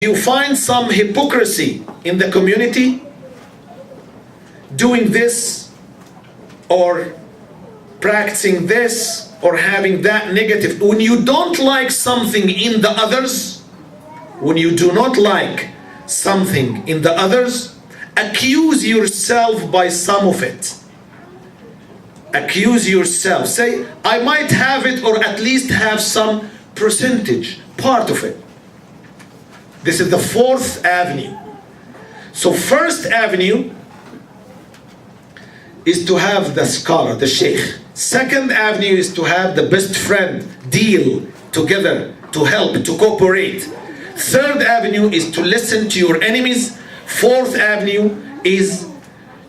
You find some hypocrisy in the community, doing this or practicing this or having that negative. When you don't like something in the others, when you do not like something in the others, accuse yourself by some of it. Accuse yourself. Say, I might have it, or at least have some percentage, part of it. This is the fourth avenue. So first avenue is to have the scholar, the sheikh. Second avenue is to have the best friend, deal together, to help, to cooperate. Third avenue is to listen to your enemies. Fourth avenue is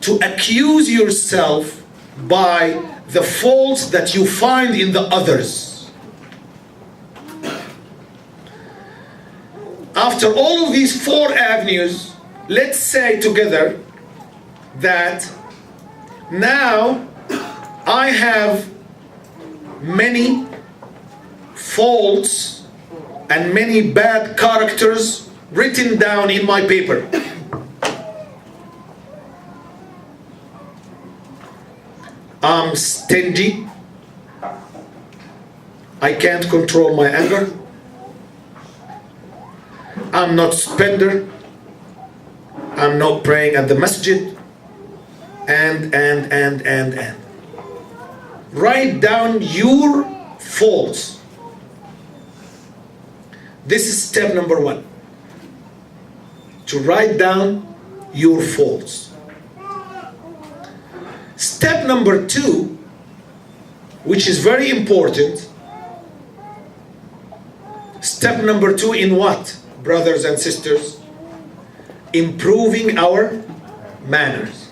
to accuse yourself by the faults that you find in the others. After all of these four avenues, let's say together that now I have many faults and many bad characters written down in my paper. I'm stingy. I can't control my anger. I'm not spender. I'm not praying at the masjid. And. Write down your faults. This is step number one. To write down your faults. Step number two, which is very important. Step number two in what, brothers and sisters? Improving our manners.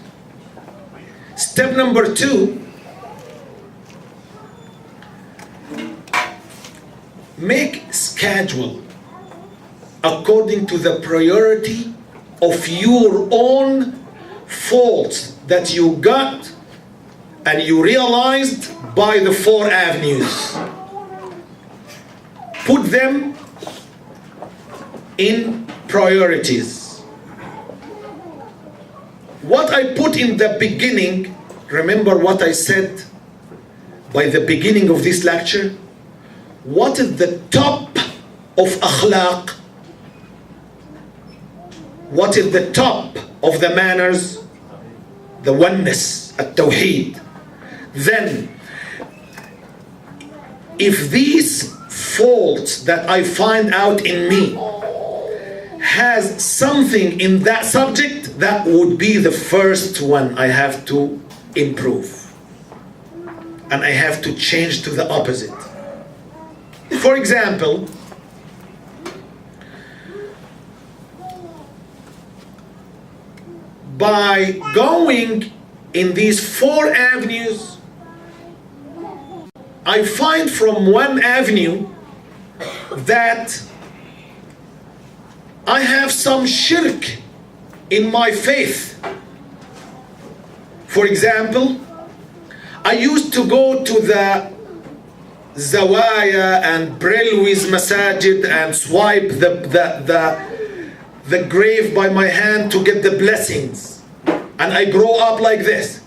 Step number two, make schedule according to the priority of your own faults that you got and you realized by the four avenues. Put them in priorities. What I put in the beginning, remember what I said by the beginning of this lecture? What is the top of akhlaq? What is the top of the manners? The oneness, at-tawheed. Then, if these faults that I find out in me has something in that subject, that would be the first one I have to improve. And I have to change to the opposite. For example, by going in these four avenues, I find from one avenue that I have some shirk in my faith. For example, I used to go to the Zawaya and Brelwi's Masajid and swipe the grave by my hand to get the blessings. And I grow up like this.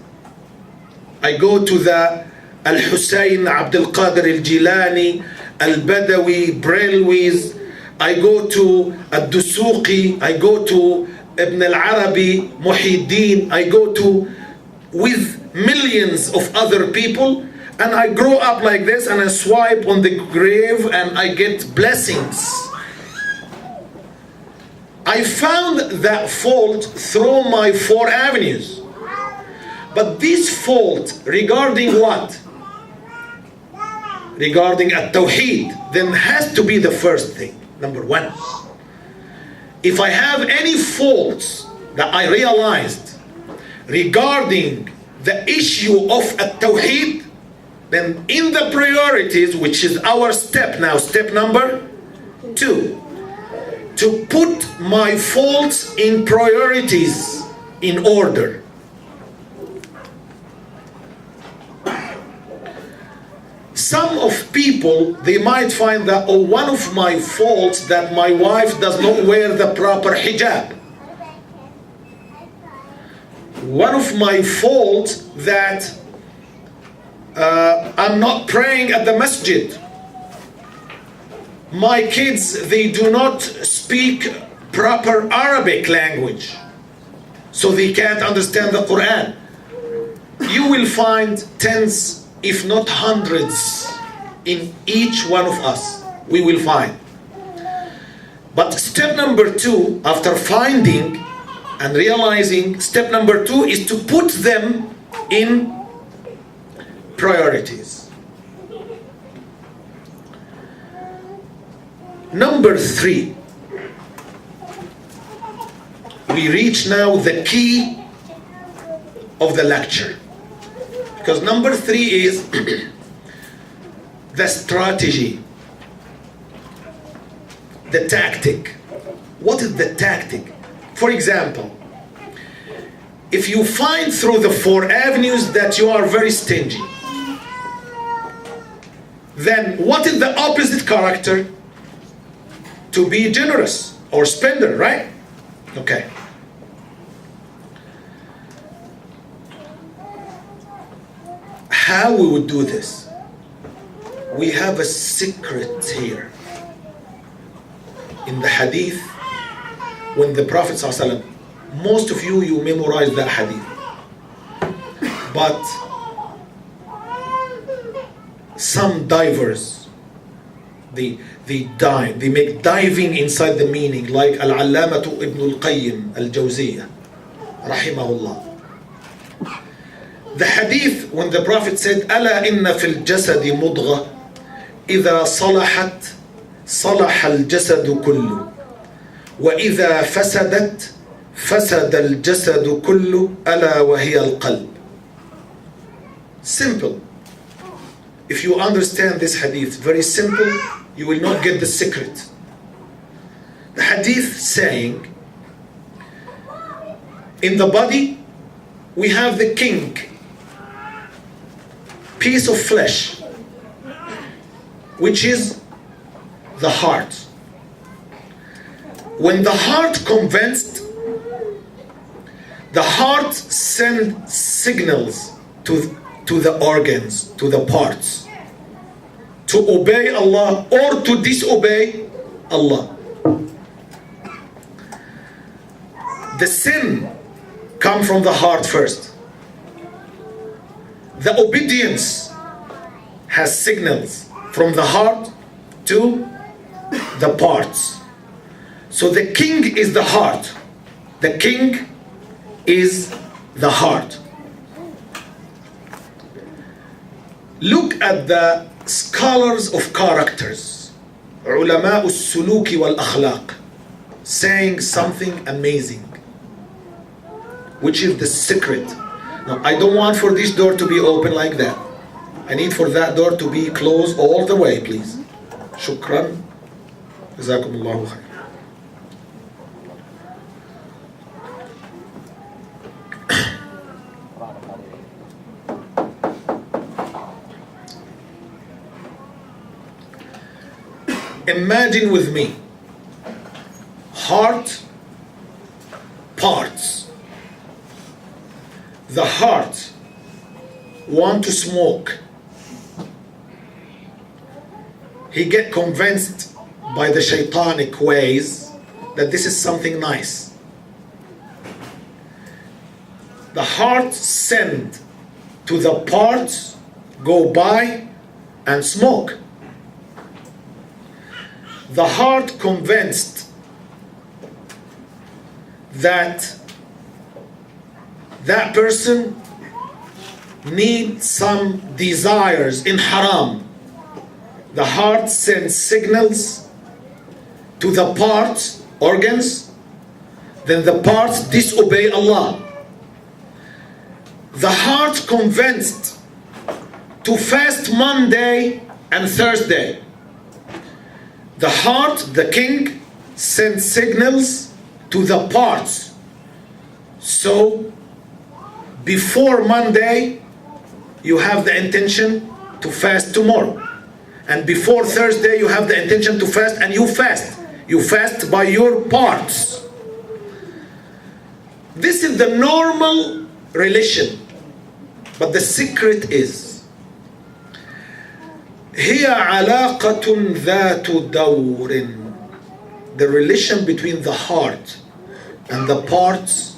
I go to the Al-Hussein, Abdul Qadir al-Jilani, Al-Badawi, Brelwi's. I go to Ad-Dusuqi. I go to Ibn al-Arabi, Muhyiddin. I go to with millions of other people. And I grow up like this, and I swipe on the grave and I get blessings. I found that fault through my four avenues. But this fault regarding what? Regarding at-tawheed, then has to be the first thing, number one. If I have any faults that I realized regarding the issue of at-tawheed, then in the priorities, which is our step now, step number two, to put my faults in priorities in order. Some of people people, they might find that, oh, one of my faults that my wife does not wear the proper hijab. One of my faults that I'm not praying at the masjid. My kids, they do not speak proper Arabic language, so they can't understand the Quran. You will find tens, if not hundreds, in each one of us. We will find. But step number 2, after finding and realizing, step number 2 is to put them in priorities. Number 3, we reach now the key of the lecture. Because number 3 is the strategy, the tactic. What is the tactic? For example, if you find through the 4 avenues that you are very stingy, then what is the opposite character? To be generous or spender, right? Okay. How we would do this? We have a secret here. In the hadith, when the Prophet ﷺ, most of you memorize that hadith, but some divers, they dive, they make diving inside the meaning, like Al-Allamatu Ibn Al-Qayyim Al-Jawziyah, rahimahullah. The hadith, when the Prophet said, أَلَا إِنَّ فِي الْجَسَدِ مُضْغَةً إِذَا صَلَحَتْ صَلَحَ الْجَسَدُ كُلُّهُ وَإِذَا فَسَدَتْ فَسَدَ الْجَسَدُ كُلُّهُ أَلَا وَهِيَ الْقَلْبُ. Simple. If you understand this hadith, very simple, you will not get the secret. The hadith saying, in the body, we have the king, piece of flesh, which is the heart. When the heart convinced, the heart sends signals to the organs, to the parts, to obey Allah or to disobey Allah. The sin comes from the heart first. The obedience has signals from the heart to the parts. So the king is the heart. The king is the heart. Look at the scholars of characters, علماء السلوك والأخلاق, saying something amazing, which is the secret. Now, I don't want for this door to be open like that. I need for that door to be closed all the way, please. Shukran. جزاكم الله خير. Imagine with me, heart, parts. The heart want to smoke. He get convinced by the shaitanic ways that this is something nice. The heart send to the parts, go by and smoke. The heart convinced that that person needs some desires in haram. The heart sends signals to the parts, organs, then the parts disobey Allah. The heart convinced to fast Monday and Thursday. The heart, the king, sends signals to the parts. So, before Monday, you have the intention to fast tomorrow. and before Thursday you have the intention to fast, and you fast. You fast by your parts. This is the normal relation. But the secret is هي علاقة ذات دور. The relation between the heart and the parts